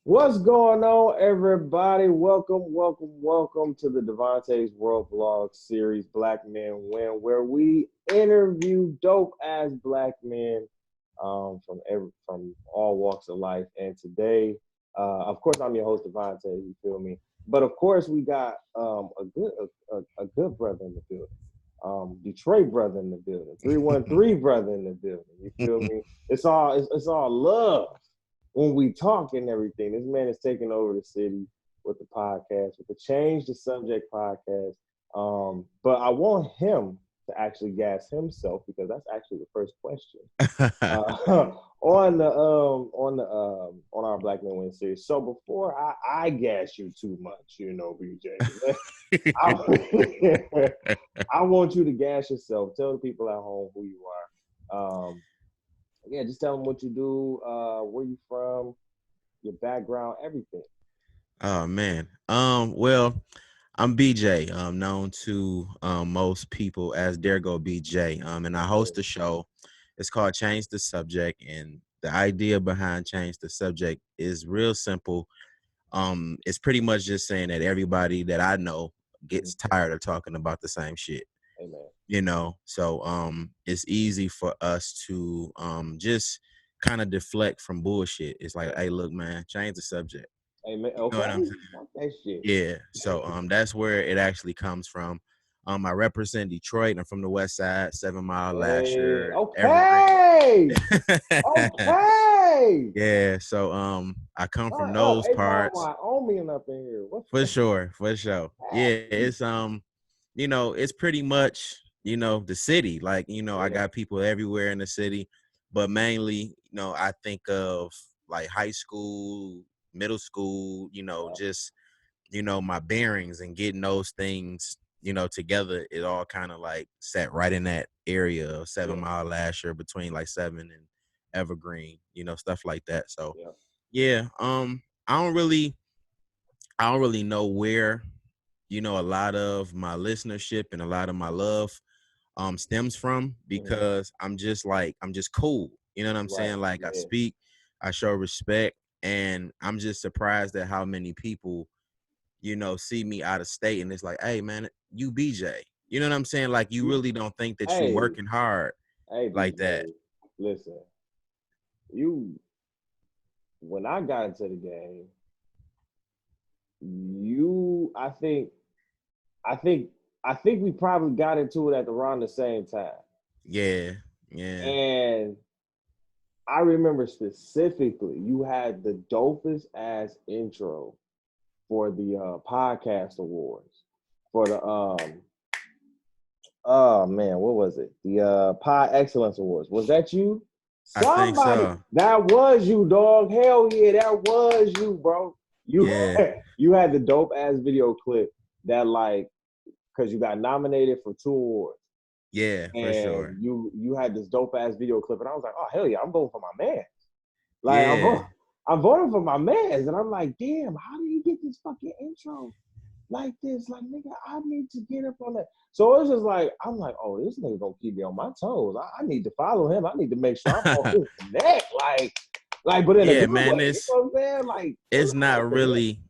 What's going on, everybody? Welcome to the DeVonta's World Vlog series, Black Men Win, where we interview dope ass black men from all walks of life. And today, of course, I'm your host, DeVonta. You feel me? But of course, we got a good brother in the building. Detroit brother in the building, 313 brother in the building. You feel me? It's all love when we talk and everything. This man is taking over the city with the podcast, with the Change the Subject podcast. But I want him to actually gas himself because that's actually the first question on our Black Men Win series. So before I gas you too much, BJ, I, I want you to gas yourself. Tell the people at home who you are. Yeah, just tell them what you do, where you from, your background, everything. Oh man. Well, I'm BJ. I'm known to most people as Dare Go BJ. And I host a show. It's called Change the Subject. And the idea behind Change the Subject is real simple. It's pretty much just saying that everybody that I know gets Mm-hmm. tired of talking about the same shit. Amen. So it's easy for us to just kind of deflect from bullshit. It's like, hey, look, man, change the subject. Amen. You know what I'm Okay. saying? Fuck that shit. Yeah. So that's where it actually comes from. I represent Detroit. I'm from the West Side, 7 Mile, Hey, Lasher, Evergreen. okay. Okay. Yeah. So I come from Turn up. those Hey, my parts Wyoming up in here. What's for sure, for sure. Yeah, happening? it's pretty much, the city. Like, I Yeah. got people everywhere in the city, but mainly, I think of like high school, middle school, Yeah. just my bearings and getting those things, together. It all kind of like sat right in that area of Yeah. 7 Mile Lasher between like 7 and Evergreen, stuff like that. So Yeah. yeah, I don't really know where, a lot of my listenership and a lot of my love stems from, Mm-hmm. because I'm just cool. You know what I'm Right. saying? Like, I Yeah. speak, I show respect, and I'm just surprised at how many people, see me out of state and it's like, hey man, you BJ. You know what I'm saying? Like, you You, really don't think that you hey, working hard hey, like that. BJ. Listen, you. When I got into the game, you. I think I think we probably got into it at around the same time. Yeah, yeah. And I remember specifically you had the dopest ass intro for the podcast awards for the oh man, what was it? The Pod Excellence Awards. Was that you? I think Somebody so. that was you, dog. Hell yeah, that was you, bro. You Yeah, you had the dope ass video clip that like because you got nominated for 2 awards. yeah, for sure. And you had this dope ass video clip, and I was like, oh hell yeah, I'm voting for my man. Like Yeah, I'm voting for my man, and I'm like, damn, how do you get this fucking intro like this? Like nigga, I need to get up on that. So it's just like I'm like, oh, this nigga gonna keep me on my toes. I need to follow him. I need to make sure I'm on his neck, but in a yeah, good man. way. You It's know what I'm saying? Like it it's was not hard to hear. really.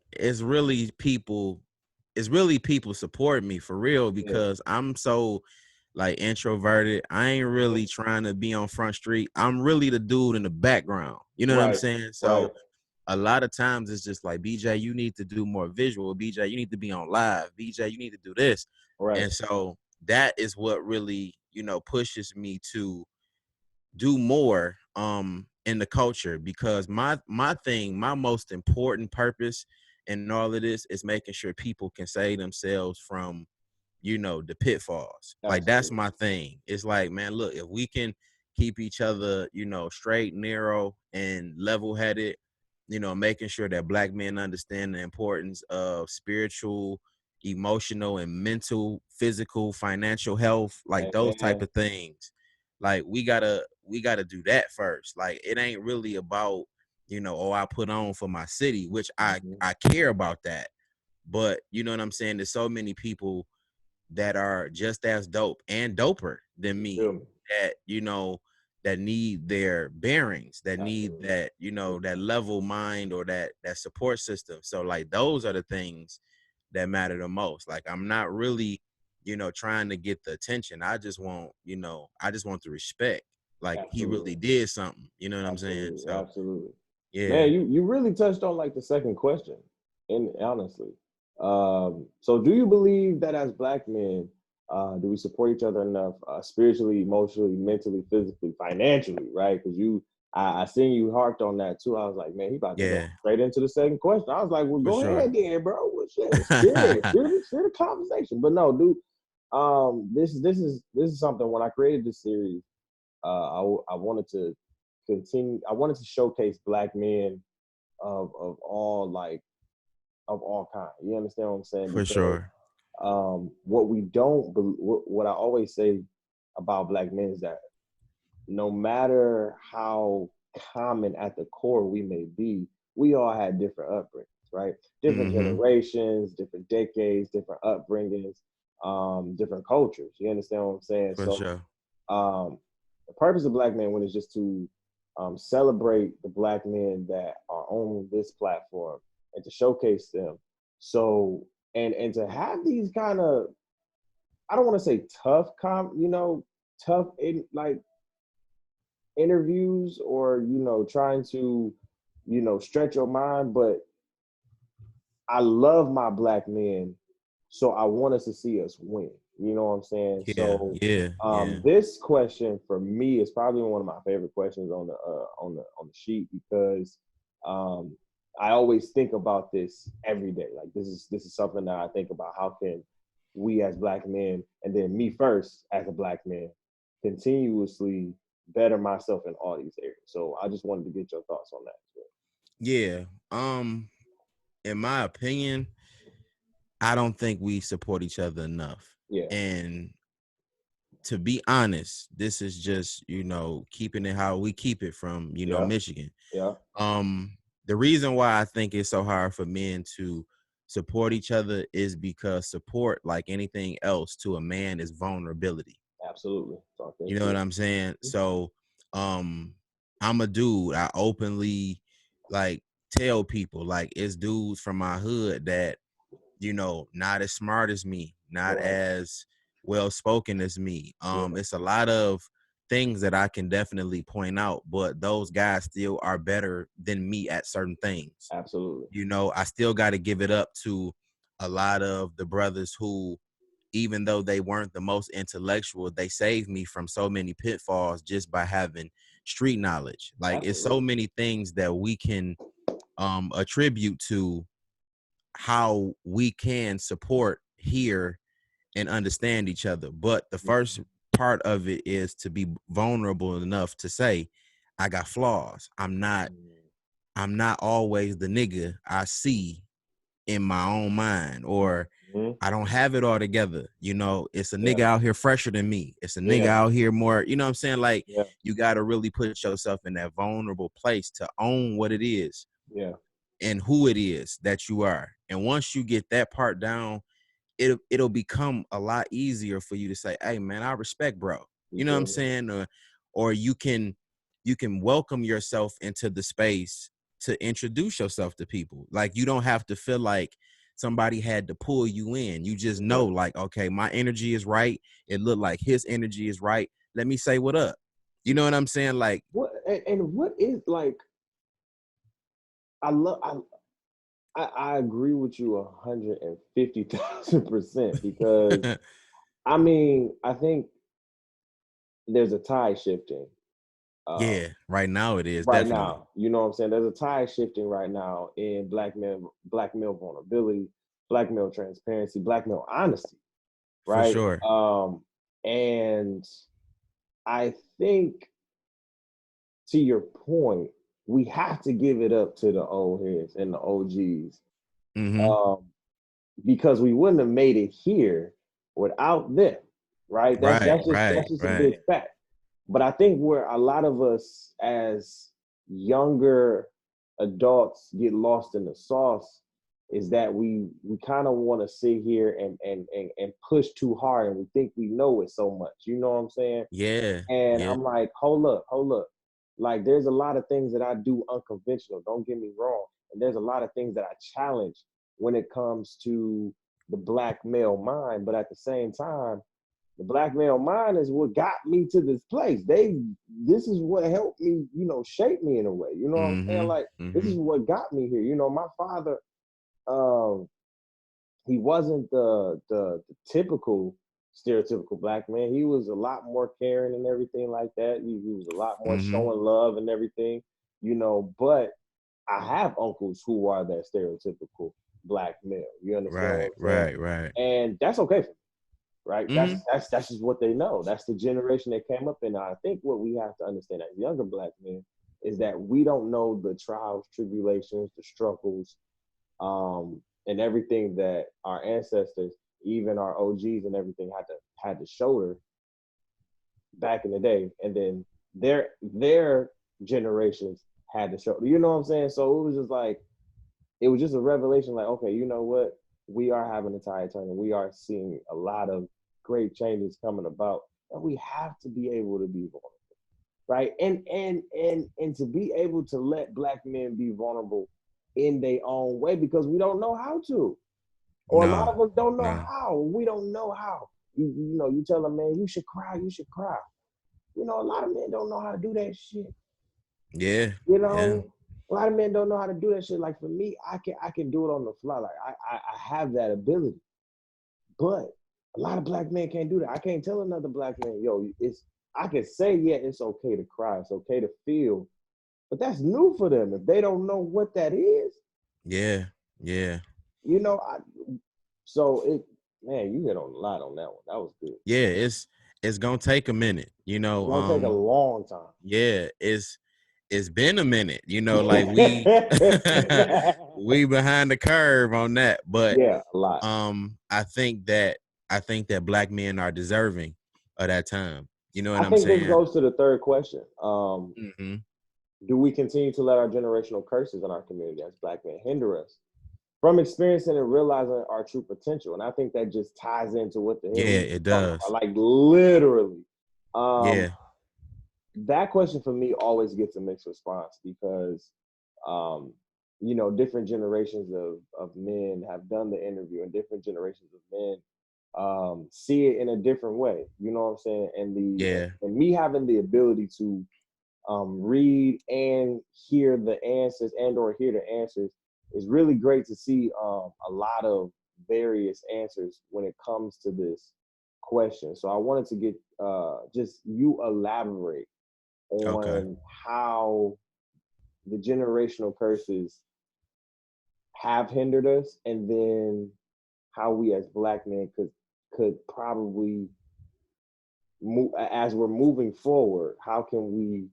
It's really people support me for real, Yeah, because I'm so like introverted. I ain't really trying to be on Front Street. I'm really the dude in the background. You know what I'm right, saying? right, So a lot of times it's just like, BJ, you need to do more visual. BJ, you need to be on live. BJ, you need to do this. right. And so that is what really, pushes me to do more in the culture, because my most important purpose in all of this is making sure people can save themselves from, the pitfalls. Like, that's Absolutely. my thing. It's like, man, look, if we can keep each other, straight, narrow, and level headed, making sure that black men understand the importance of spiritual, emotional, and mental, physical, financial health, like those type Amen. of things. Like, we gotta do that first. Like, it ain't really about, oh, I put on for my city, which I Mm-hmm. I care about that. But you know what I'm saying? There's so many people that are just as dope and doper than You me feel me? that, that need their bearings, that need Absolutely. that, that level mind or that support system. So like those are the things that matter the most. Like I'm not really, trying to get the attention. I just want the respect. Like he Absolutely. really did something. You know what I'm saying? Absolutely. So Absolutely. yeah, Man, you really touched on like the second question, and honestly. So do you believe that as black men, do we support each other enough spiritually, emotionally, mentally, physically, financially, right? Because I seen you harked on that too. I was like, man, he about to go yeah, straight into the second question. I was like, well, for go sure. ahead then, bro. Well, shit, steer the conversation. But no, dude, this is something when I created this series, I wanted to continue. I wanted to showcase black men of all of all kind. You understand what I'm saying? For Because sure. what we don't, what I always say about black men is that no matter how common at the core we may be, we all had different upbringings, right? Different Mm-hmm. generations, different decades, different upbringings, different cultures. You understand what I'm saying? For So sure. the purpose of Black Men Win is just to celebrate the black men that are on this platform and to showcase them. So and to have these kind of, I don't want to say tough tough like interviews or trying to stretch your mind, but I love my black men, so I want us to see us win. You know what I'm saying? Yeah, So yeah, yeah, this question for me is probably one of my favorite questions on the sheet because um, I always think about this every day. Like this is something that I think about. How can we as black men, and then me first as a black man, continuously better myself in all these areas? So I just wanted to get your thoughts on that as well. yeah. In my opinion, I don't think we support each other enough. Yeah, And to be honest, this is just, keeping it how we keep it from, yeah, Michigan. yeah. The reason why I think it's so hard for men to support each other is because support, like anything else to a man, is vulnerability. Absolutely. Talking You know what shit. I'm saying? So, um, I'm a dude. I openly like tell people like it's dudes from my hood that, not as smart as me, not Right. as well spoken as me. Yeah. It's a lot of things that I can definitely point out, but those guys still are better than me at certain things. Absolutely. I still got to give it up to a lot of the brothers who, even though they weren't the most intellectual, they saved me from so many pitfalls just by having street knowledge. Like it's so Absolutely. many things that we can attribute to how we can support here and understand each other. But the first part of it is to be vulnerable enough to say, I got flaws. I'm not always the nigga I see in my own mind, or Mhm. I don't have it all together. It's a Yeah. nigga out here fresher than me. It's a nigga Yeah. out here more, you know what I'm saying? Like Yeah. you got to really put yourself in that vulnerable place to own what it is Yeah. and who it is that you are. And once you get that part down, it'll become a lot easier for you to say, hey man, I respect bro. You You know what I'm feel me? saying? Or you can welcome yourself into the space to introduce yourself to people. Like you don't have to feel like somebody had to pull you in. You just know, Yeah. like, okay, my energy is right. It looked like his energy is right. Let me say what up. You know what I'm saying? Like, What and what is like? I love. I agree with you 150,000% because I mean I think there's a tide shifting. yeah, Um, right now it is right definitely now. You know what I'm saying? There's a tide shifting right now in black male vulnerability, black male transparency, black male honesty, for right? sure. And I think to your point, we have to give it up to the old heads and the OGs. Mm-hmm. Um, because we wouldn't have made it here without them, right? That's Right, that's just right, that's just a right. big fact. But I think where a lot of us as younger adults get lost in the sauce is that we kind of want to sit here and push too hard, and we think we know it so much. You know what I'm saying? Yeah. And Yeah. I'm like, hold up, hold up. Like, there's a lot of things that I do unconventional. Don't get me wrong. And there's a lot of things that I challenge when it comes to the black male mind. But at the same time, the black male mind is what got me to this place. This is what helped me, shape me in a way. You know what I'm saying? Mm-hmm. Like, this Mm-hmm. is what got me here. My father, um, he wasn't the typical stereotypical black man. He was a lot more caring and everything like that. He was a lot more Mm-hmm. showing love and everything, But I have uncles who are that stereotypical black male. You understand what Right. I'm saying? Right. Right. And that's okay for me, right? That's Mm-hmm. that's just what they know. That's the generation they came up in. I think what we have to understand as younger black men is that we don't know the trials, tribulations, the struggles, and everything that our ancestors, even our OGs and everything, had to shoulder back in the day, and then their generations had to shoulder. You know what I'm saying? So it was just a revelation. Like, okay, you know what? We are having a tide turn, we are seeing a lot of great changes coming about, and we have to be able to be vulnerable, right? And to be able to let black men be vulnerable in their own way, because we don't know how to, or a lot No. of us don't know No. how. We don't know how. You tell a man you should cry, you should cry. A lot of men don't know how to do that shit. Yeah. You Yeah. know, a lot of men don't know how to do that shit. Like, for me, I can do it on the fly. Like, I have that ability, but a lot of black men can't do that. I can't tell another black man, yo, I can say, yeah, it's okay to cry, it's okay to feel, but that's new for them. If they don't know what that is, Yeah. Yeah. you know, I, so it, man, you hit on a lot on that one. That was good. Yeah. It's gonna take a minute. It's gonna take a long time. Yeah, it's been a minute, like we we behind the curve on that. But Yeah, a lot. I think that black men are deserving of that time. You know what I I'm think this saying? goes to the third question. Hmm. Do we continue to let our generational curses in our community as black men hinder us from experiencing and realizing our true potential? And I think that just ties into what the hell Yeah, we it talking about. does. Like, literally. Um, Yeah, that question for me always gets a mixed response, because um, different generations of men have done the interview, and different generations of men see it in a different way. You know what I'm saying? yeah, And me having the ability to read and hear the answers, and or hear the answers, is really great to see a lot of various answers when it comes to this question. So I wanted to get just you elaborate okay, on how the generational curses have hindered us, and then how we as black men could probably move, as we're moving forward, how can we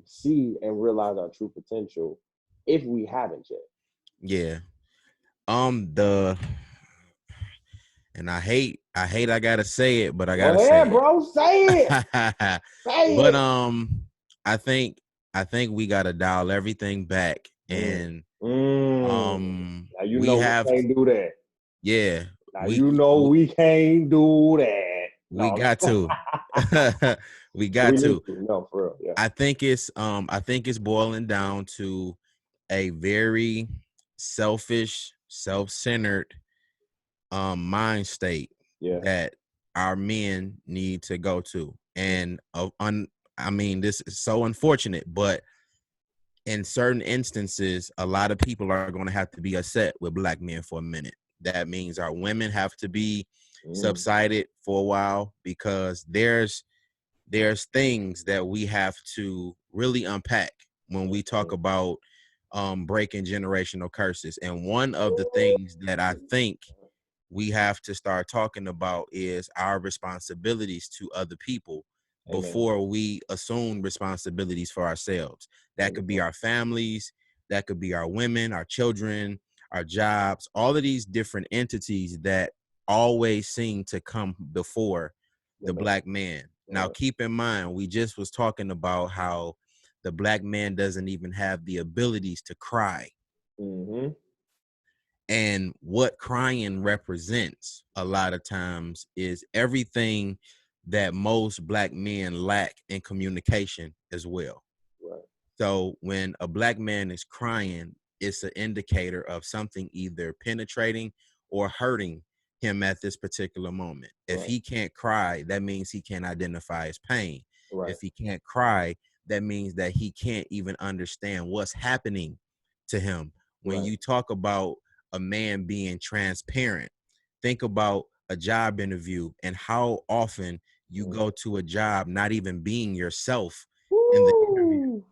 see and realize our true potential if we haven't yet? yeah. The and I gotta say it, but I Go gotta ahead, say bro. Say it. it. Say But it. I think we gotta dial everything back, Mm. and Mm. Now you we know we have can't do that. yeah, Now we you know we can't do that. we No. got to. We got We need to. to. No, for real. Yeah. I think it's boiling down to a very selfish, self-centered mind state Yeah. that our men need to go to. Mm. And I mean, this is so unfortunate, but in certain instances, a lot of people are going to have to be upset with black men for a minute. That means our women have to be Mm. subsided for a while, because there's things that we have to really unpack when we talk Mm. about breaking generational curses. And one of the things that I think we have to start talking about is our responsibilities to other people Amen. before we assume responsibilities for ourselves. That could be Amen. our families, that could be our women, our children, our jobs, all of these different entities that always seem to come before the Amen. black man. Now, Right. keep in mind, we just was talking about how the black man doesn't even have the abilities to cry. Mm-hmm. And what crying represents a lot of times is everything that most Black men lack in communication as well. Right. So when a Black man is crying, it's an indicator of something either penetrating or hurting him at this particular moment. If Right. he can't cry, that means he can't identify his pain. Right. If he can't cry, that means that he can't even understand what's happening to him. When Right. you talk about a man being transparent, think about a job interview and how often you Mm. go to a job not even being yourself in the interview. Woo!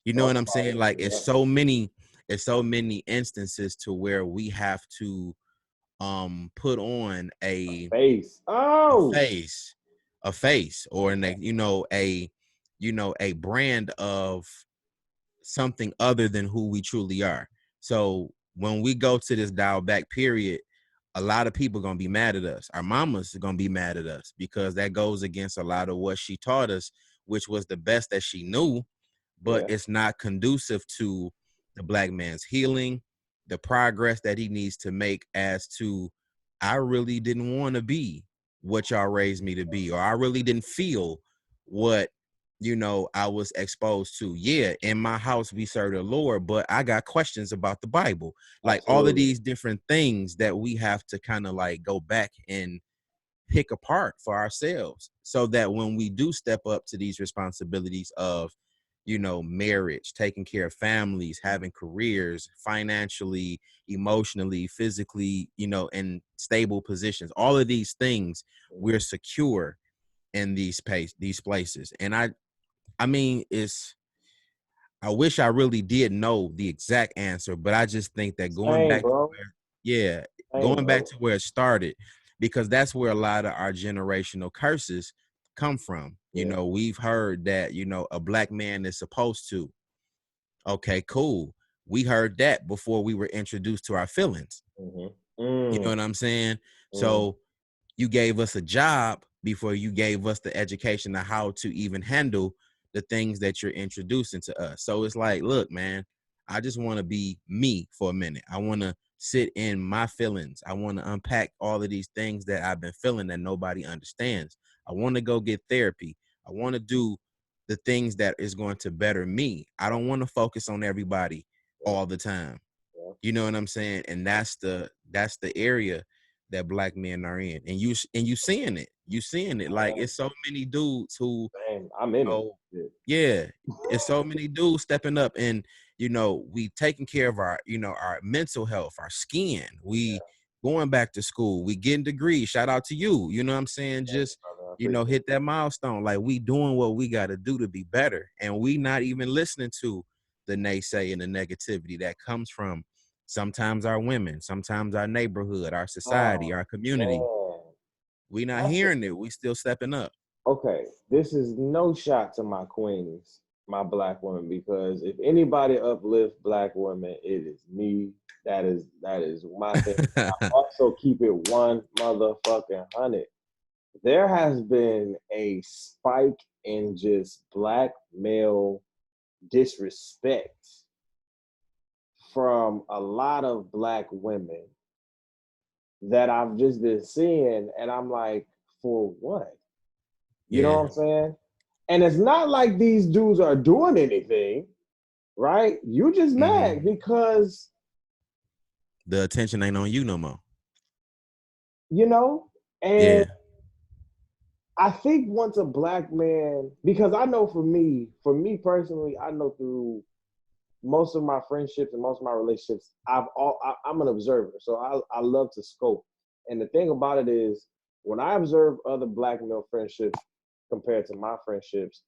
You know Talk what I'm about saying? it. Like Yeah. it's so many instances to where we have to put on Face. a Oh. face, a face or a brand of something other than who we truly are. So when we go to this dial back period, a lot of people are gonna be mad at us. Our mamas are gonna be mad at us because that goes against a lot of what she taught us, which was the best that she knew, but Yeah. it's not conducive to the Black man's healing, the progress that he needs to make as to I really didn't want to be what y'all raised me to be, or I really didn't feel what I was exposed to. Yeah, in my house we serve the Lord, but I got questions about the Bible. Like all of Absolutely. these different things that we have to kind of like go back and pick apart for ourselves so that when we do step up to these responsibilities of marriage, taking care of families, having careers, financially, emotionally, physically, in stable positions, all of these things, we're secure in these places. And I mean, I wish I really did know the exact answer, but I just think that Same, bro. Same, going back bro. to where it started, because that's where a lot of our generational curses come from. Yeah. We've heard that, a Black man is supposed to. Okay, cool. We heard that before we were introduced to our feelings. Mm-hmm. You know Mm. what I'm saying? Mm. So you gave us a job before you gave us the education of how to even handle the things that you're introducing to us. So it's like, look, man, I just want to be me for a minute. I want to sit in my feelings. I want to unpack all of these things that I've been feeling that nobody understands. I want to go get therapy. I want to do the things that is going to better me. I don't want to focus on everybody Yeah. all the time. Yeah. You know what I'm saying? And that's the area that Black men are in. And you seeing it. You seeing it. Like Man, it's so many dudes who man, I'm in it. know, Yeah. yeah, it's so many dudes stepping up and we taking care of our mental health, our skin. We going back to school, we getting degrees. Shout out to you. You know what I'm saying? Thank you, Just brother. I appreciate hit that milestone. Like we doing what we got to do to be better. And we not even listening to the naysay and the negativity that comes from sometimes our women, sometimes our neighborhood, our it. society, Oh our community. man. We not That's hearing it. We still stepping up. okay. This is no shot to my queens, my black women, because if anybody uplift black women, it is me. That is my thing. I also keep it 100. There has been a spike in just black male disrespect from a lot of black women that I've just been seeing, and I'm like, for what? You know Yeah. what I'm saying? And it's not like these dudes are doing anything, right? You just Hmm. mad because, The attention ain't on you no more. you know, and Yeah. I think once a black man, because I know for me personally, I know through most of my friendships and most of my relationships, I'm an observer, so I love to scope. And the thing about it is, when I observe other black male friendships compared to my friendships,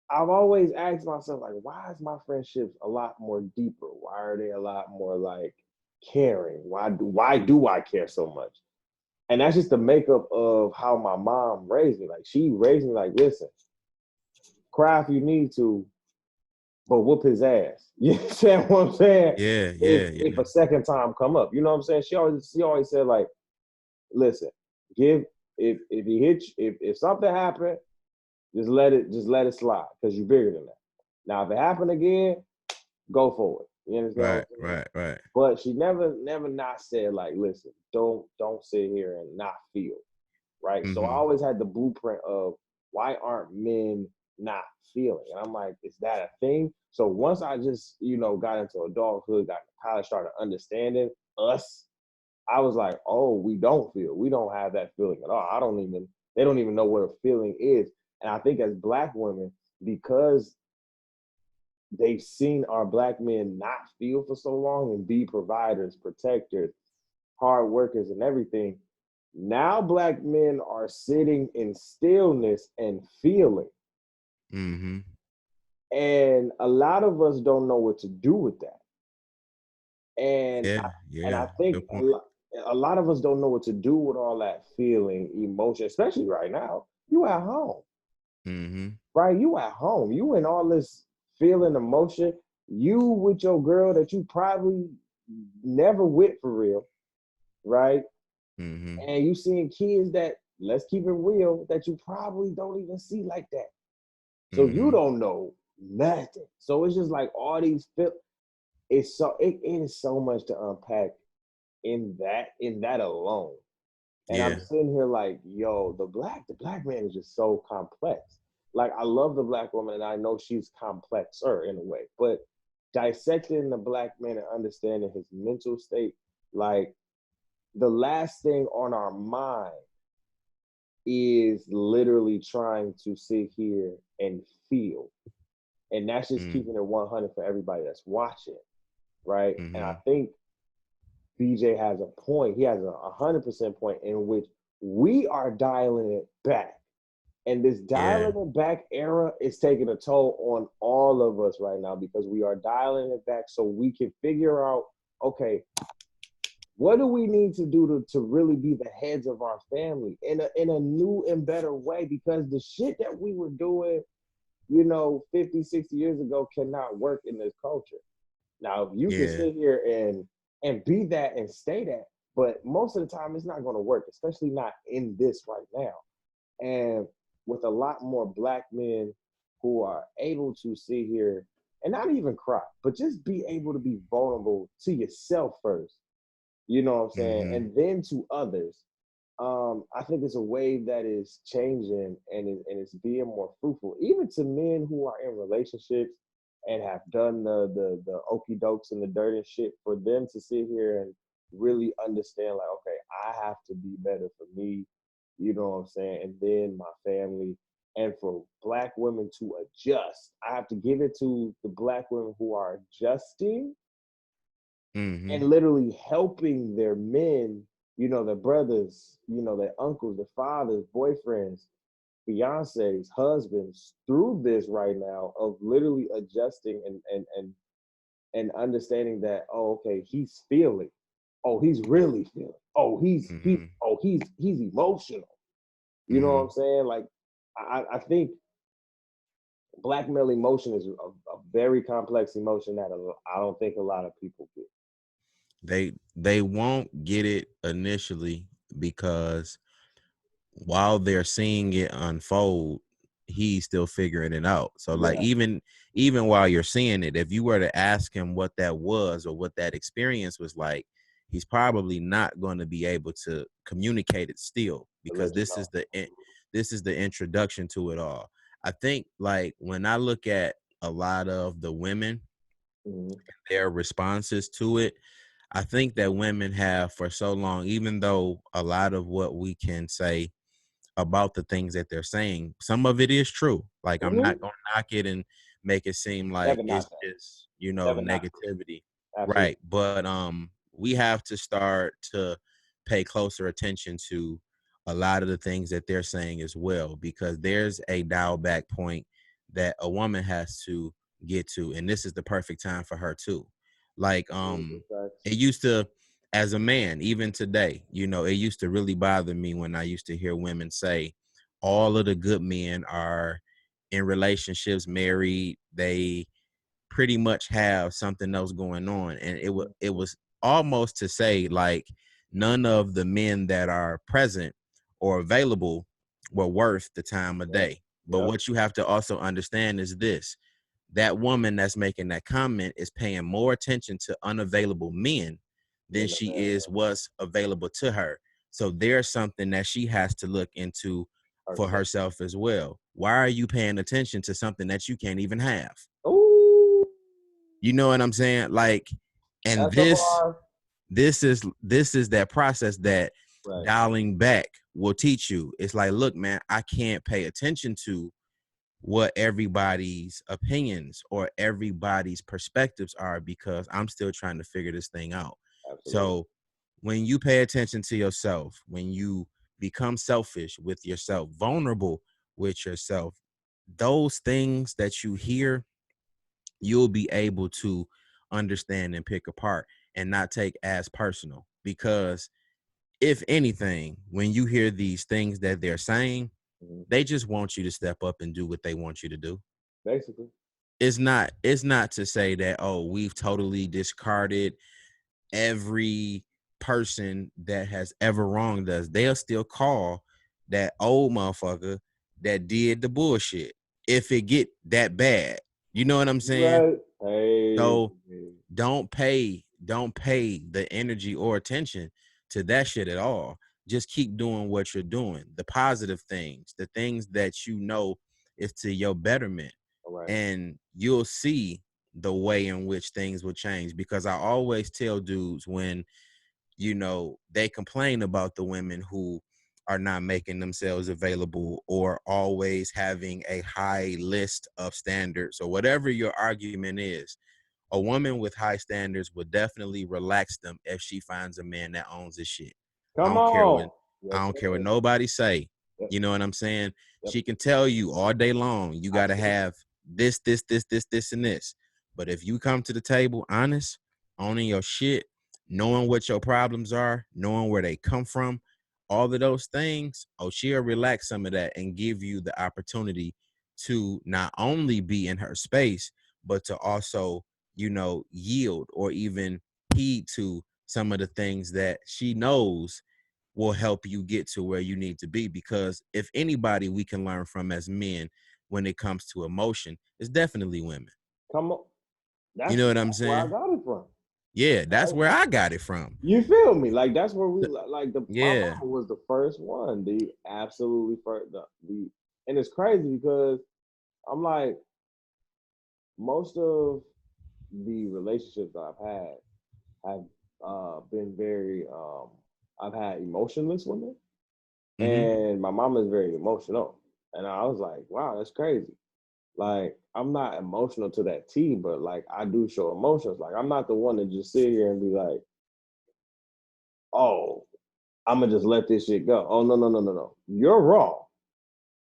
I've always asked myself, like, why is my friendships a lot more deeper? Why are they a lot more like caring? Why do I care so much? And that's just the makeup of how my mom raised me. Like she raised me like, listen, cry if you need to, but whoop his ass. You understand what I'm saying? Yeah. If Yeah. if Yeah. a second time come up, you know what I'm saying? She always said like, listen, give if he hits if something happened, just let it slide because you're bigger than that. Now if it happened again, go for it. You understand what Right, I'm saying? right, right. But she never not said like, listen, don't sit here and not feel, right? So I Mm-hmm. always had the blueprint of why aren't men not feeling? And I'm like, is that a thing? So once I just, got into adulthood, got to college, started understanding us, I was like, oh, we don't feel. We don't have that feeling at all. They don't even know what a feeling is. And I think as black women, because they've seen our black men not feel for so long and be providers, protectors, hard workers, and everything. Now black men are sitting in stillness and feeling. Mm-hmm. And a lot of us don't know what to do with that. And Yeah, I, and yeah. I think Good point. a lot of us don't know what to do with all that feeling, emotion, especially right now. You at home, Mm-hmm. right? You at home. You in all this feeling, emotion. You with your girl that you probably never with for real, right? Mm-hmm. And you seeing kids that, let's keep it real, that you probably don't even see like that. So you Mm-hmm. don't know nothing. So it's just like all these it is so much to unpack in that alone. And I'm Yeah. sitting here like, yo, the black man is just so complex. Like I love the black woman and I know she's complexer in a way, but dissecting the black man and understanding his mental state, like the last thing on our mind is literally trying to sit here and feel. And that's just Mm-hmm. keeping it 100 for everybody that's watching, right? And I Mm-hmm. think BJ has a point. He has a 100% point in which we are dialing it back. And this Yeah. dialing it back era is taking a toll on all of us right now because we are dialing it back so we can figure out, okay, what do we need to do to really be the heads of our family in a new and better way? Because the shit that we were doing, 50, 60 years ago cannot work in this culture. Now, you can Yeah. sit here and be that and stay that, but most of the time it's not going to work, especially not in this right now. And with a lot more black men who are able to sit here and not even cry, but just be able to be vulnerable to yourself first, you know what I'm saying, Mm-hmm. and then to others. I think it's a wave that is changing and it's being more fruitful, even to men who are in relationships and have done the okey dokes and the dirty shit. For them to sit here and really understand, like, okay, I have to be better for me, you know what I'm saying, and then my family. And for black women to adjust, I have to give it to the black women who are adjusting Mm-hmm. and literally helping their men, their brothers, their uncles, their fathers, boyfriends, fiancés, husbands through this right now of literally adjusting and understanding that, oh, okay, he's feeling. Oh, he's really feeling. Oh, Mm-hmm. he's emotional. You know what Mm-hmm. I'm saying? Like I think black male emotion is a very complex emotion that I don't think a lot of people get. They won't get it initially because while they're seeing it unfold, he's still figuring it out. So like Yeah, even while you're seeing it, if you were to ask him what that was or what that experience was like, he's probably not going to be able to communicate it still to because let you know. this is the introduction to it all. I think like when I look at a lot of the women, Mhm. their responses to it, I think that women have for so long, even though a lot of what we can say about the things that they're saying. Some of it is true. Like I'm Mhm. not gonna knock it and make it seem like Never it's not that. just, Never not. negativity. Absolutely. Right. But we have to start to pay closer attention to a lot of the things that they're saying as well, because there's a dial back point that a woman has to get to. And this is the perfect time for her too. Like it used to, as a man, even today, it used to really bother me when I used to hear women say all of the good men are in relationships, married, they pretty much have something else going on. And it was almost to say like none of the men that are present or available were worth the time of Yep. day. But Yep. what you have to also understand is this: that woman that's making that comment is paying more attention to unavailable men than Then the she man is what's available to her. So there's something that she has to look into for herself. herself as well. Why are you paying attention to something that you can't even have? Ooh, You know what I'm saying? Like, and that's a bar. this is that process that Right. dialing back will teach you. It's like, look, man, I can't pay attention to what everybody's opinions or everybody's perspectives are because I'm still trying to figure this thing out. Absolutely. So when you pay attention to yourself, when you become selfish with yourself, vulnerable with yourself, those things that you hear, you'll be able to understand and pick apart and not take as personal. Because if anything, when you hear these things that they're saying, Mhm. they just want you to step up and do what they want you to do. Basically. It's not to say that, oh, we've totally discarded every person that has ever wronged us. They'll still call that old motherfucker that did the bullshit if it get that bad. You know what I'm saying? Right. Hey. So don't pay the energy or attention to that shit at all. Just keep doing what you're doing, the positive things, the things that you know is to your betterment, All right. and you'll see the way in which things will change. Because I always tell dudes when they complain about the women who are not making themselves available or always having a high list of standards or whatever your argument is. A woman with high standards would definitely relax them if she finds a man that owns his shit. I Come don't care what on. I Yes, don't care what sir. nobody say. Yep. You know what I'm saying? Yep. She can tell you all day long, you I've gotta seen it. have this, and this. But if you come to the table honest, owning your shit, knowing what your problems are, knowing where they come from, all of those things, oh, she'll relax some of that and give you the opportunity to not only be in her space, but to also yield or even heed to some of the things that she knows will help you get to where you need to be. Because if anybody we can learn from as men when it comes to emotion, it's definitely women. Come on. You That's know what I'm where I saying? got it from. Yeah, that's Right? where I got it from. You feel me? Like that's where we like the my Yeah. mama was the first one, the absolutely first and it's crazy because I'm like most of the relationships that I've had have been very I've had emotionless women Mm-hmm. and my mama is very emotional. And I was like, wow, that's crazy. Like I'm not emotional to that T, but like I do show emotions. Like I'm not the one to just sit here and be like, oh, I'm gonna just let this shit go. Oh no. You're wrong.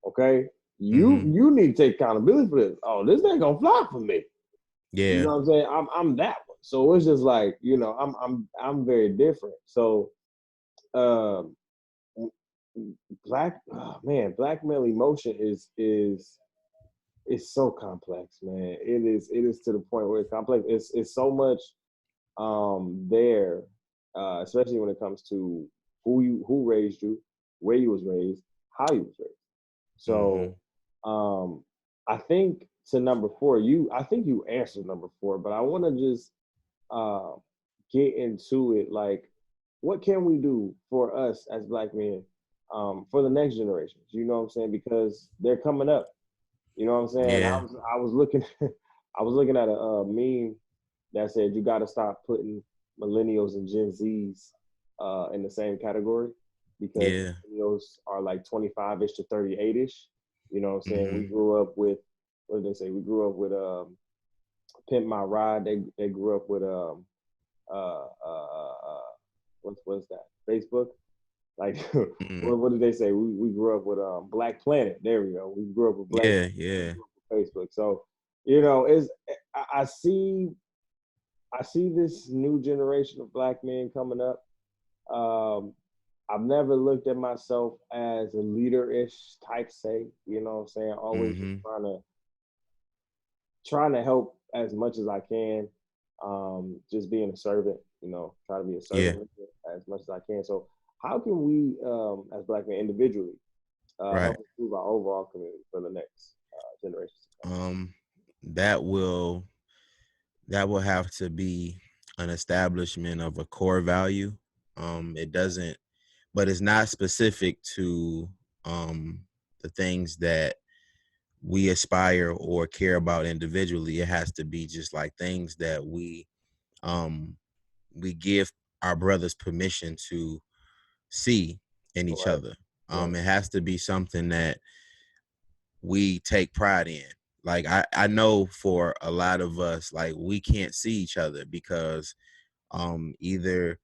Okay. You Mm-hmm. you need to take accountability for this. Oh, this ain't gonna fly for me. You Yeah. know what I'm saying? I'm that one. So it's just like, I'm very different. So um black male emotion is so complex, man. It is to the point where it's complex. It's so much there, especially when it comes to who raised you, where you was raised, how you was raised. Mm-hmm. So um I think to number four, I think you answered number four, but I want to just uh get into it. Like, what can we do for us as black men, for the next generations? You know what I'm saying? Because they're coming up. You know what I'm saying? Yeah. I was looking I was looking at a meme that said you got to stop putting millennials and Gen Zs in the same category because Yeah. millennials are like 25ish to 38ish. You know what I'm saying? We Mm-hmm. grew up with what did they say? We grew up with Pimp My Ride. They grew up with what's that? Facebook. Like Mm-hmm. what did they say? We grew up with Black Planet. There we go. We grew up with Black. Yeah. We Yeah. grew up with Facebook. So is I see this new generation of black men coming up. Um, I've never looked at myself as a leader-ish type say, you know what I'm saying? Always just Mm-hmm. trying to help as much as I can. Just being a servant, try to be a Yeah. servant as much as I can. So how can we, as black men individually, Right. help improve our overall community for the next generations to Um. that will have to be an establishment of a core value. It doesn't, but it's not specific to the things that we aspire or care about individually. It has to be just like things that um we give our brothers permission to see in each Right. other. Right. It has to be something that we take pride in. Like I know for a lot of us, like we can't see each other because either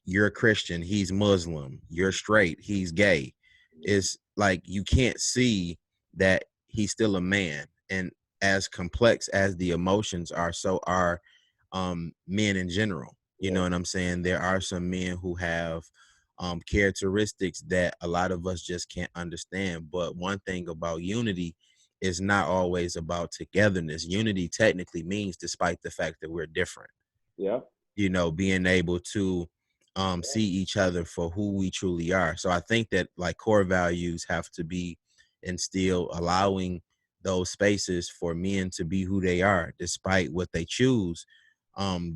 you're a Christian, he's Muslim, you're straight, he's gay. It's like you can't see that he's still a man. And as complex as the emotions are, so are men in general. You know Yeah. what I'm saying? There are some men who have characteristics that a lot of us just can't understand. But one thing about unity is not always about togetherness. Unity technically means despite the fact that we're different, Yeah. being able to see each other for who we truly are. So I think that like core values have to be instilled, allowing those spaces for men to be who they are despite what they choose.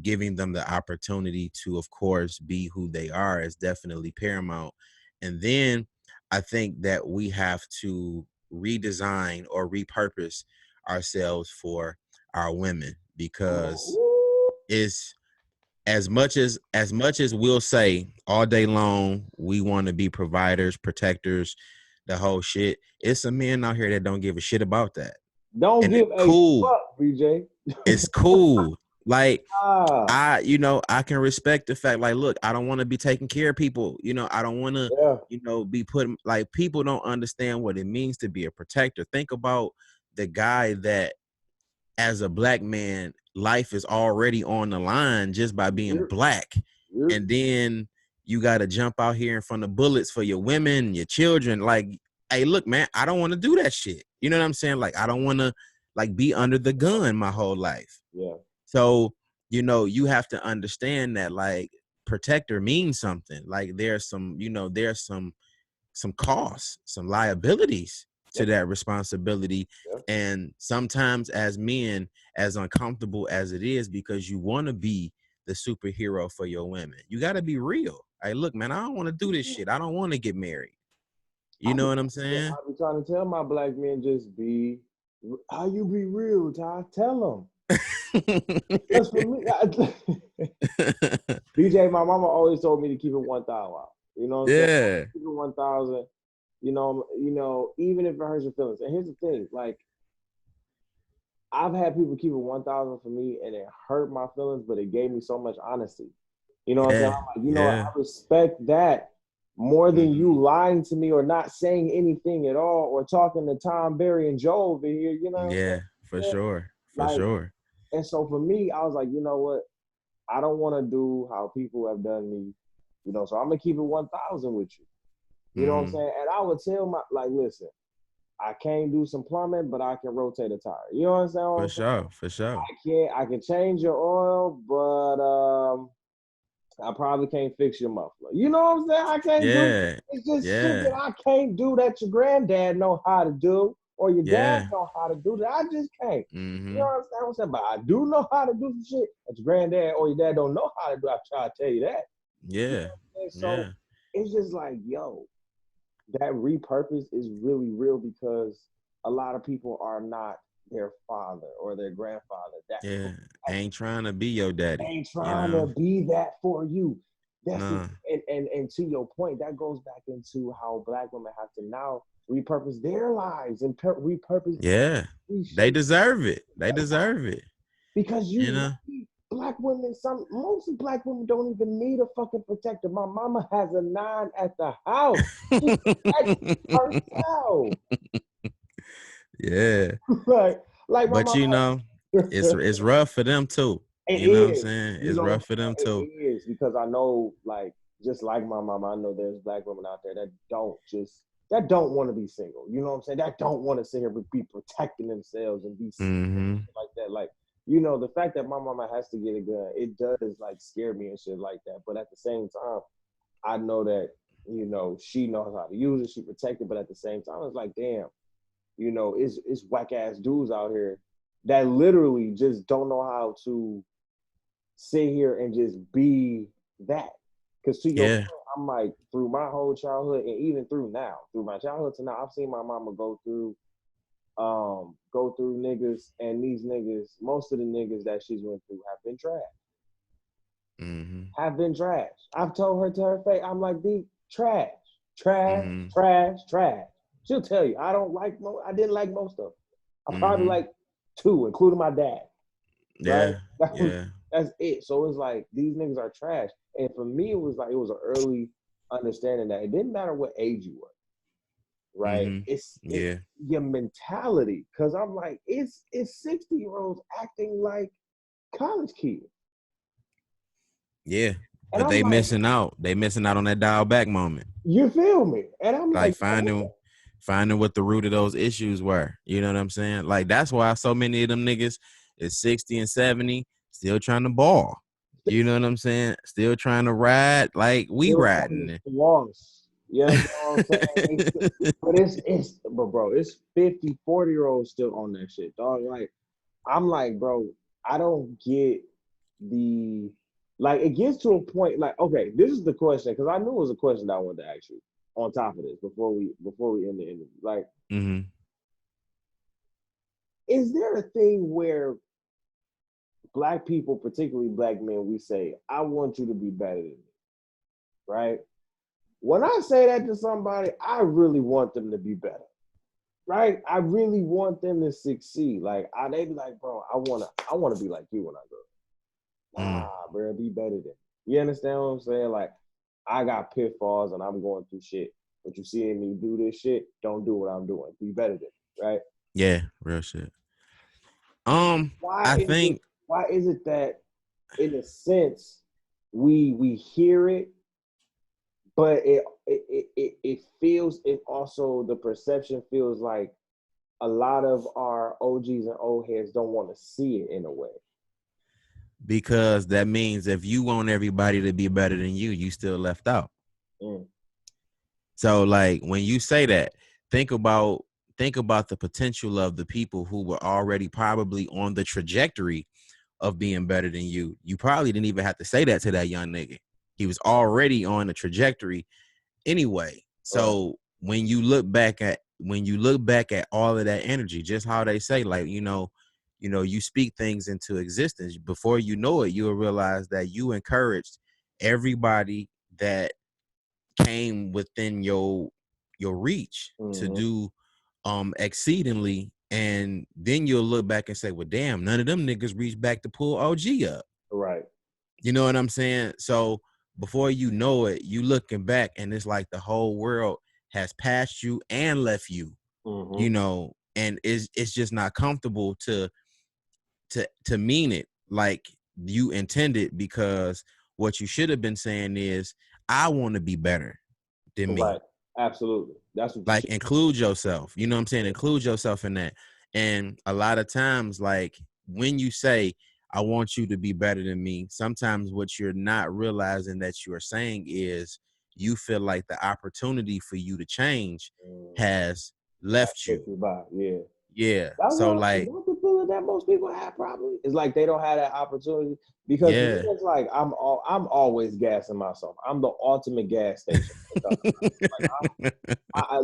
Giving them the opportunity to, of course, be who they are is definitely paramount. And then I think that we have to redesign or repurpose ourselves for our women, Come on. because Woo. it's as much as we'll say all day long we want to be providers, protectors, the whole shit. It's some men out here that don't give a shit about that, Don't and it's give a cool. fuck, BJ. It's cool. Like Ah. I can respect the fact, like, look, I don't want to be taking care of people. I don't want to, Yeah. be put, like, people don't understand what it means to be a protector. Think about the guy that, as a black man, life is already on the line just by being You're, black. you're, And then you got to jump out here in front of bullets for your women, your children. Like, hey, look, man, I don't want to do that shit. You know what I'm saying? Like, I don't want to, like, be under the gun my whole life. yeah. So, you have to understand that, like, protector means something. Like, there's some costs, some liabilities to Yep. that responsibility. Yep. And sometimes as men, as uncomfortable as it is, because you want to be the superhero for your women, you got to be real. Hey, look, man, I don't want to do this shit. I don't want to get married. You I be, know what I'm saying? I be trying to tell my black men just be how you be real, Ty. Tell them. Because for me, BJ, my mama always told me to keep it 1,000 out. You know what I'm saying? Yeah. Keep it 1,000. Even if it hurts your feelings. And here's the thing, like I've had people keep it 1,000 for me, and it hurt my feelings, but it gave me so much honesty. You know what I'm saying? Yeah. I'm like, Yeah. I respect that more than you Mhm. lying to me or not saying anything at all or talking to Tom, Barry, and Joe over here. You know what I'm Yeah, for saying? sure. For Like, sure. and so for me, I was like, you know what? I don't want to do how people have done me. So I'm gonna keep it 1,000 with you. You know what I'm Mhm. saying? And I would tell listen, I can't do some plumbing, but I can rotate a tire. You know what I'm saying? For sure. For sure. I can change your oil, but I probably can't fix your muffler. You know what I'm saying? I can't do. Yeah. It's just shit that Yeah. I can't do that your granddad know how to do or your dad Yeah. know how to do that. I just can't. You know Mhm. what I'm saying? But I do know how to do some shit that your granddad or your dad don't know how to do. I try to tell you that. You know Yeah. what I'm saying? So Yeah. it's just like, yo, that repurpose is really real because a lot of people are not their father or their grandfather. Yeah. Ain't trying to be your daddy, Ain't trying to be that for you. That's the Nah. and to your point, that goes back into how black women have to now repurpose their lives and repurpose Yeah. They reshape deserve it. They deserve it. because You know? black women, most black women don't even need a fucking protector. My mama has a 9 at the house. She protects herself. Yeah. like my But mama. it's rough for them too. It You know what I'm is. saying? You It's know what rough I'm for them saying? It too. is because I know, like, just like my mama, I know there's black women out there that don't want to be single. You know what I'm saying? That don't want to sit here and be protecting themselves and be Mm-hmm. like that. Like, the fact that my mama has to get a gun, it does like scare me and shit like that. But at the same time, I know that, she knows how to use it, she protected, but at the same time, it's like, damn, it's whack ass dudes out here that literally just don't know how to sit here and just be that. Because to your point, Yeah. I'm like, through my whole childhood and even through now, through my childhood to now, I've seen my mama go through niggas, and these niggas, most of the niggas that she's went through have been trash. Mm-hmm. Have been trash. I've told her to her face, I'm like, "B, trash, trash, Mm-hmm. trash, trash." She'll tell you, I didn't like most of them. I probably Mm-hmm. like two, including my dad. Right? Yeah. Yeah. That's it. So it's like these niggas are trash. And for me, it was like it was an early understanding that it didn't matter what age you were, right? Mm-hmm. It's Yeah. your mentality. Cause I'm like, it's 60-year-olds acting like college kids. Yeah. And But I'm they like, missing out. They missing out on that dial back moment. you feel me? And I'm Like like, finding what the root of those issues were. You know what I'm saying? Like that's why so many of them niggas is 60 and 70 still trying to ball. You know what I'm saying? Still trying to ride like we still on riding. lost. You understand what I'm saying? But but bro, it's 50, 40-year-olds still on that shit, dog. Like, I'm like, bro, I don't get the like it gets to a point like, okay, this is the question, because I knew it was a question that I wanted to ask you on top of this before we end the interview. Like, Mm-hmm. is there a thing where black people, particularly black men, we say, I want you to be better than me, right? When I say that to somebody, I really want them to be better. Right? I really want them to succeed. Like, they be like, bro, I wanna be like you when I grow up. Mm. Nah, bro, be better than me. You understand what I'm saying? Like, I got pitfalls and I'm going through shit. But you seeing me do this shit, don't do what I'm doing. Be better than me, right? Yeah, real shit. Why I is it think why is it that in a sense we hear it, but it feels, it also, the perception feels like a lot of our OGs and old heads don't want to see it in a way. because that means if you want everybody to be better than you still left out. Mm. So like when you say that, think about the potential of the people who were already probably on the trajectory of being better than you. You probably didn't even have to say that to that young nigga. He was already on the trajectory anyway. Right. So when you look back at all of that energy, just how they say, like, you speak things into existence. Before you know it, you'll realize that you encouraged everybody that came within your reach to Mm-hmm. do exceedingly, and then you'll look back and say, well, damn, none of them niggas reached back to pull OG up. Right. You know what I'm saying? So before you know it, you looking back and it's like the whole world has passed you and left you, Mm-hmm. and it's just not comfortable to mean it like you intended, because what you should have been saying is, I want to be better than me. Right. Absolutely. That's what you Like should. include yourself. You know what I'm saying? Include yourself in that. And a lot of times, like when you say, I want you to be better than me, sometimes what you're not realizing that you are saying is you feel like the opportunity for you to change Mm. has That left puts you. you by. Yeah. Yeah. That's So what like, that's the feeling that most people have. Probably it's like they don't have that opportunity, because for me yeah. it's like I'm always gassing myself. I'm the ultimate gas station when it comes to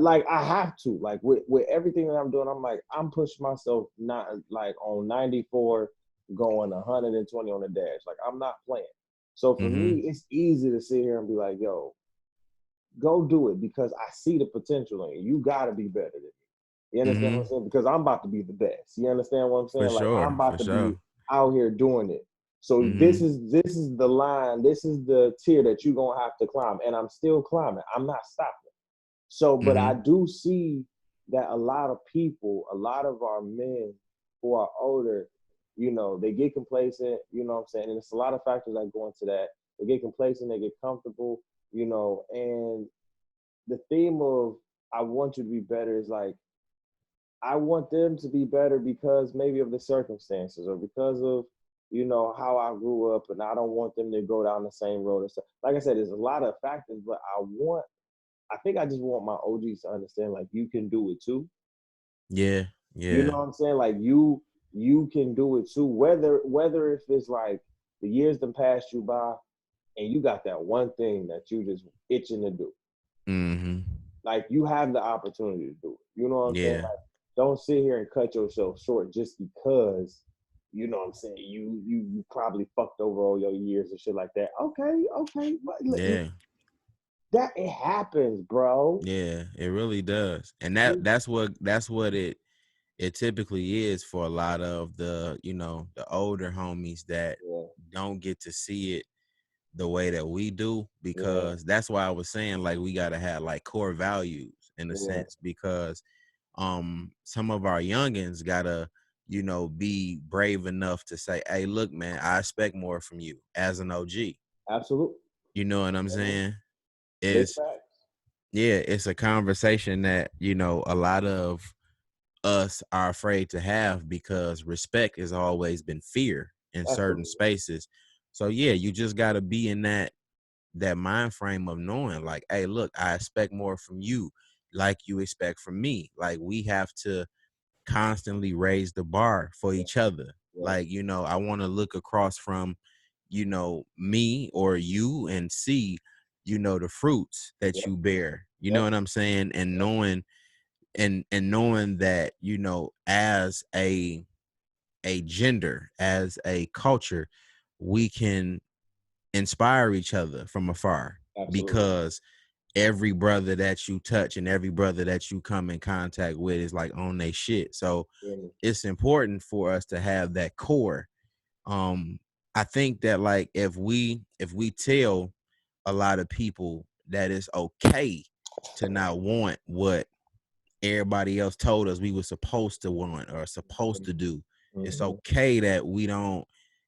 like I have to, like with everything that I'm doing. I'm like, I'm pushing myself, not like on 94 going 120 on the dash. Like, I'm not playing. So for Mm-hmm. me, it's easy to sit here and be like, yo, go do it, because I see the potential in you. You gotta be better than me. You understand what I'm Mm-hmm. saying? Because I'm about to be the best. You understand what I'm For saying? Like, I'm sure. about For to be sure. out here doing it. So this Mm-hmm. is the line. This is the tier that you're gonna have to climb, and I'm still climbing. I'm not stopping. So, but I Mm-hmm. do see that a lot of people, a lot of our men who are older, they get complacent, you know what I'm saying? And it's a lot of factors that go into that. They get complacent, they get comfortable, and the theme of I want you to be better is like, I want them to be better because maybe of the circumstances, or because of, how I grew up, and I don't want them to go down the same road and stuff. Like I said, there's a lot of factors, but I think I just want my OGs to understand, like, you can do it too. Yeah. You know Yeah. what I'm saying? Like, you you can do it too. Whether if it's like the years that passed you by and you got that one thing that you just itching to do. Mm-hmm. Like you have the opportunity to do it. You know what I'm saying? Yeah. Like don't sit here and cut yourself short just because you know what I'm saying. You probably fucked over all your years and shit like that. Okay, okay, but Yeah. that it happens, bro. Yeah. It really does. And You, that's what it typically is for a lot of the, the older homies that yeah, don't get to see it the way that we do, yeah, because that's why I was saying like we gotta have like core values in a yeah, sense, because some of our youngins gotta, be brave enough to say, hey, look, man, I expect more from you as an OG. absolutely. You know what I'm saying? Big It's facts. Yeah, it's a conversation that, a lot of us are afraid to have, because respect has always been fear in certain Absolutely. spaces. So yeah, you just gotta be in that mind frame of knowing like, hey, look, I expect more from you like you expect from me. Like we have to constantly raise the bar for Yeah, each other. yeah, Like, I want to look across from, me or you and see, the fruits that yeah, you bear. You know yep, what I'm saying? And yep, knowing that, as a gender, as a culture, we can inspire each other from afar, absolutely. because every brother that you touch and every brother that you come in contact with is like on their shit. So Yeah, it's important for us to have that core. I think that like if we tell a lot of people that it's okay to not want what everybody else told us we were supposed to want or supposed to do. It's mm-hmm. okay that we don't,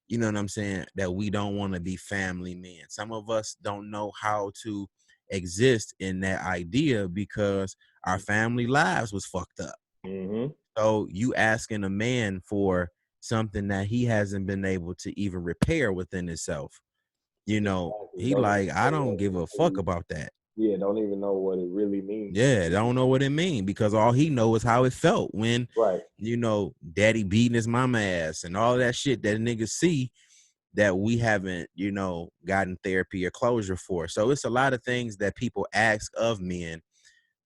you know what I'm saying, that we don't want to be family men. Some of us don't know how to exist in that idea because our family lives was fucked up. Mm-hmm. So you asking a man for something that he hasn't been able to even repair within himself, Exactly. he Don't even like, know I don't what give it a fuck really, about that. yeah, don't even know what it really means. Yeah, don't know what it mean, because all he know is how it felt when, Right. daddy beating his mama ass and all that shit that niggas see that we haven't, gotten therapy or closure for. So it's a lot of things that people ask of men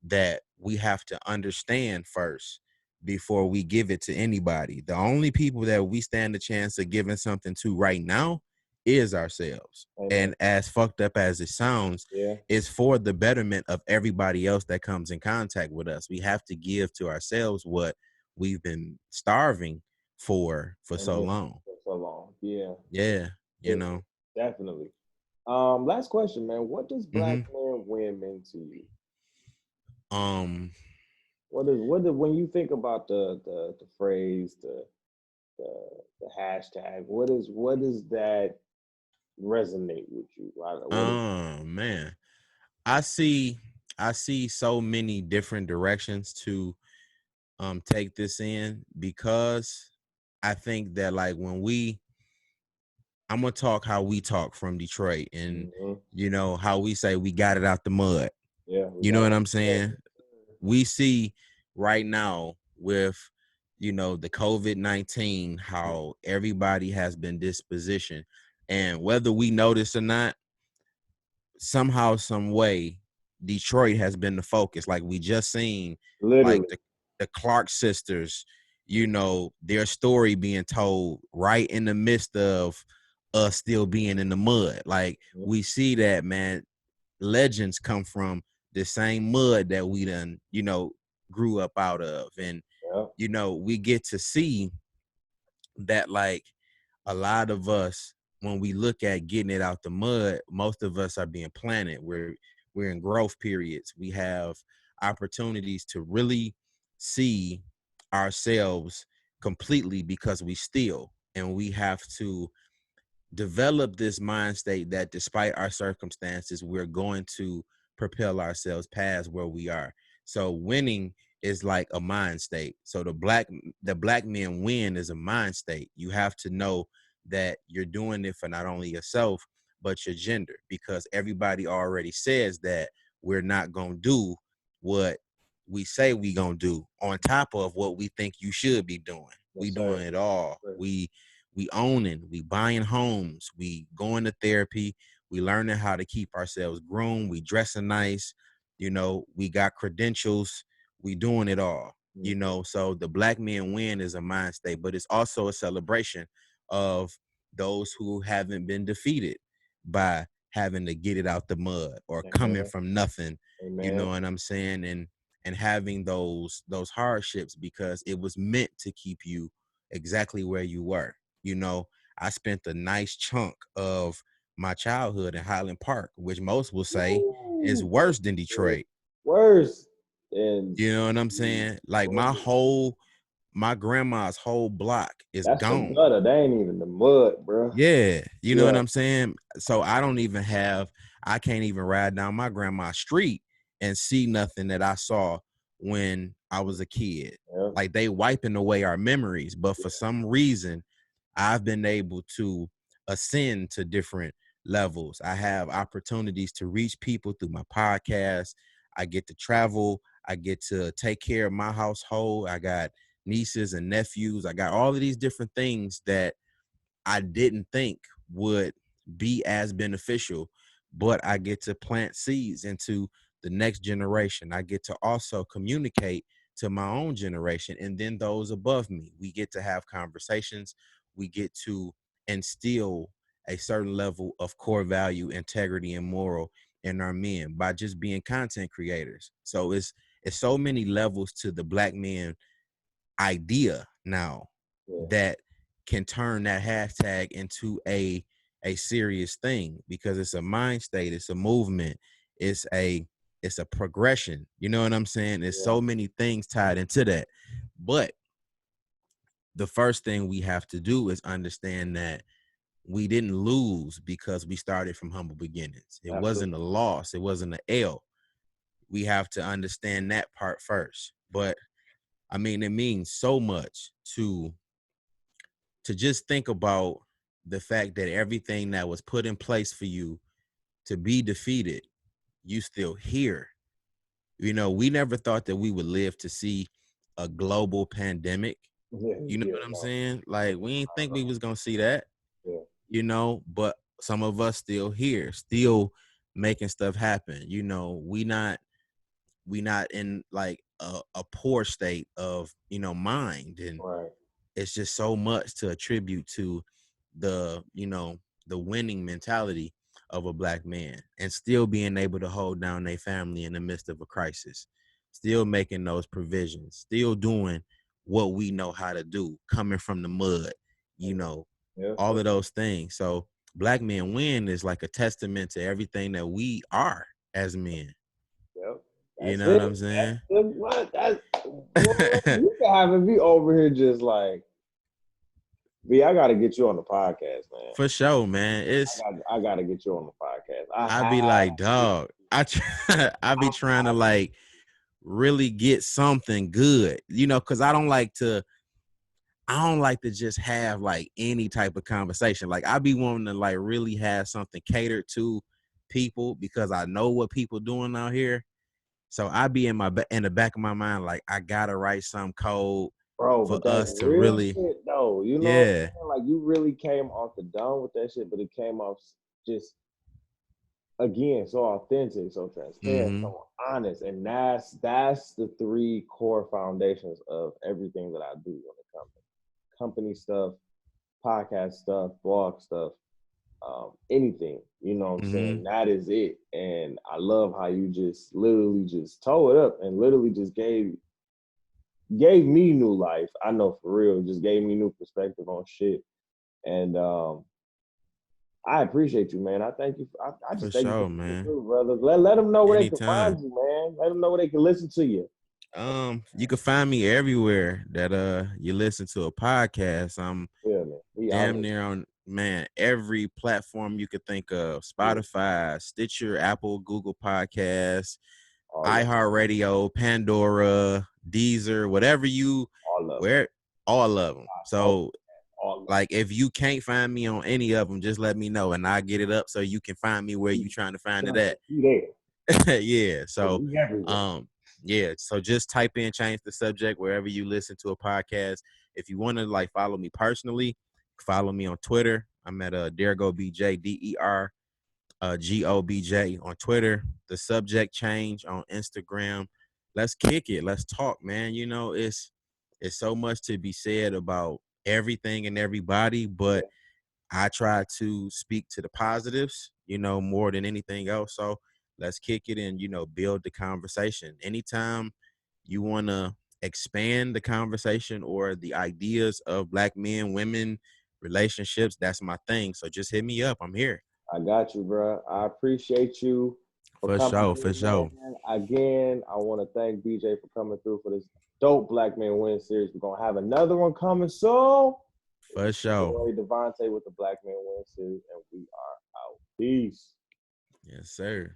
that we have to understand first before we give it to anybody. The only people that we stand a chance of giving something to right now is ourselves. Amen. And as fucked up as it sounds, Yeah. it's for the betterment of everybody else that comes in contact with us. We have to give to ourselves what we've been starving for And so then long. for so long. Yeah. Yeah, you It, know. definitely. Last question, man. What does black hmm man win mean to you? Um What does when you think about the phrase, the the hashtag, what does that resonate with you? What is man. I see I see so many different directions to take this in, because I think that like when I'm gonna talk how we talk from Detroit, and hmm how we say we got it out the mud. yeah, we You know got what it. I'm saying? We see right now with the COVID-19 how everybody has been dispositioned, and whether we notice or not, somehow, some way, Detroit has been the focus. Like we just seen, like Literally. the Clark sisters, their story being told right in the midst of us still being in the mud. Like Mhm. we see that, man. Legends come from the same mud that we done, grew up out of, and Yeah. we get to see that like a lot of us, when we look at getting it out the mud, most of us are being planted. We're in growth periods. We have opportunities to really see ourselves completely, because we still, and we have to develop this mind state that despite our circumstances, we're going to propel ourselves past where we are. So winning is like a mind state. So the black men win is a mind state. You have to know that you're doing it for not only yourself but your gender, because everybody already says that we're not going to do what we say we going to do on top of what we think you should be doing. We Yes, sir. doing it all. Sir. We owning, we buying homes, we going to therapy, we learning how to keep ourselves groomed, we dressing nice, we got credentials, we doing it all. Mm-hmm. So the Black Men Win is a mind state, but it's also a celebration of those who haven't been defeated by having to get it out the mud or coming Amen. from nothing. You know Amen. what I'm saying? And having those hardships, because it was meant to keep you exactly where you were. I spent a nice chunk of my childhood in Highland Park, which most will say is Woo! worse than Detroit. Worse. And You know what I'm saying? Like my grandma's whole block is that's the gone. gutter. They ain't even the mud, bro. Yeah, you know what Yeah. I'm saying? So I can't even ride down my grandma's street and see nothing that I saw when I was a kid. Yeah. Like, they wiping away our memories, but for some reason I've been able to ascend to different levels. I have opportunities to reach people through my podcast. I get to travel. I get to take care of my household. I got nieces and nephews. I got all of these different things that I didn't think would be as beneficial, but I get to plant seeds into the next generation. I get to also communicate to my own generation and then those above me. We get to have conversations. We get to instill a certain level of core value, integrity, and moral in our men by just being content creators. So it's so many levels to the Black men idea now Yeah. that can turn that hashtag into a serious thing, because it's a mind state, it's a movement, it's a progression. You know what I'm saying? There's Yeah. so many things tied into that. But the first thing we have to do is understand that we didn't lose because we started from humble beginnings. It wasn't Absolutely. a loss, it wasn't an L. We have to understand that part first. But I mean, it means so much to just think about the fact that everything that was put in place for you to be defeated, you still here. We never thought that we would live to see a global pandemic. Yeah. You know Yeah. what I'm No. saying? Like, we didn't think we was gonna see that, Yeah. but some of us still here, still making stuff happen. We not in like a poor state of mind, and Right. it's just so much to attribute to the the winning mentality of a Black man, and still being able to hold down their family in the midst of a crisis, still making those provisions, still doing what we know how to do, coming from the mud, you Amen. know Yeah. all Yeah. of those things. So Black Men Win is like a testament to everything that we are as men. Yep. You That's know what it. I'm saying? That's the what. That's boy. You can have it be over here just like B. I got to get you on the podcast, man. For sure, man. I got to get you on the podcast. I I be have. like, dog. I be trying to like really get something good, because I don't like to just have like any type of conversation. Like, I be wanting to like really have something catered to people, because I know what people doing out here. So I be in the back of my mind, like, I gotta write some code Bro, for but that's us to real really, shit though. You know what I'm yeah. saying? Like you really came off the dome with that shit, but it came off just again so authentic, so transparent, Mm-hmm. so honest, and that's the three core foundations of everything that I do when it comes to company stuff, podcast stuff, blog stuff, anything. You know what I'm Mm-hmm. saying? That is it, and I love how you just literally just toe it up and literally just gave me new life. I know for real, just gave me new perspective on shit. And I appreciate you, man. I thank you. I For just thank you for sure, coming man. through, brother. Let them know where they can Anytime. find you, man. Let them know where they can listen to you. You can find me everywhere that you listen to a podcast. I'm Yeah, man. We out damn here. near on, man, every platform you could think of: Yeah, Spotify, Stitcher, Apple, Google Podcasts, all of them. iHeartRadio, Pandora, Deezer, All of them. where all of them. All, So, all of them. like, if you can't find me on any of them, just let me know and I'll get it up so you can find me where you trying to find it at. You there. Yeah. So, We everywhere. um, yeah. So just type in "change the subject" wherever you listen to a podcast, If you want to like follow me personally, follow me on Twitter. I'm at DergoBJ, DERGOBJ on Twitter. The subject change on Instagram. Let's kick it. Let's talk, man. You know, it's so much to be said about everything and everybody, but I try to speak to the positives, you know, more than anything else. So let's kick it and, you know, build the conversation. Anytime you want to expand the conversation or the ideas of Black men, women, relationships, that's my thing. So just hit me up. I'm here. I got you, bro. I appreciate you for For coming sure. For through, man. sure. Again, I want to thank BJ for coming through for this dope Black Men Win series. We're gonna have another one coming soon. For sure. Boy, DeVonta with the Black Men Win series, and we are out. Peace. Yes, sir.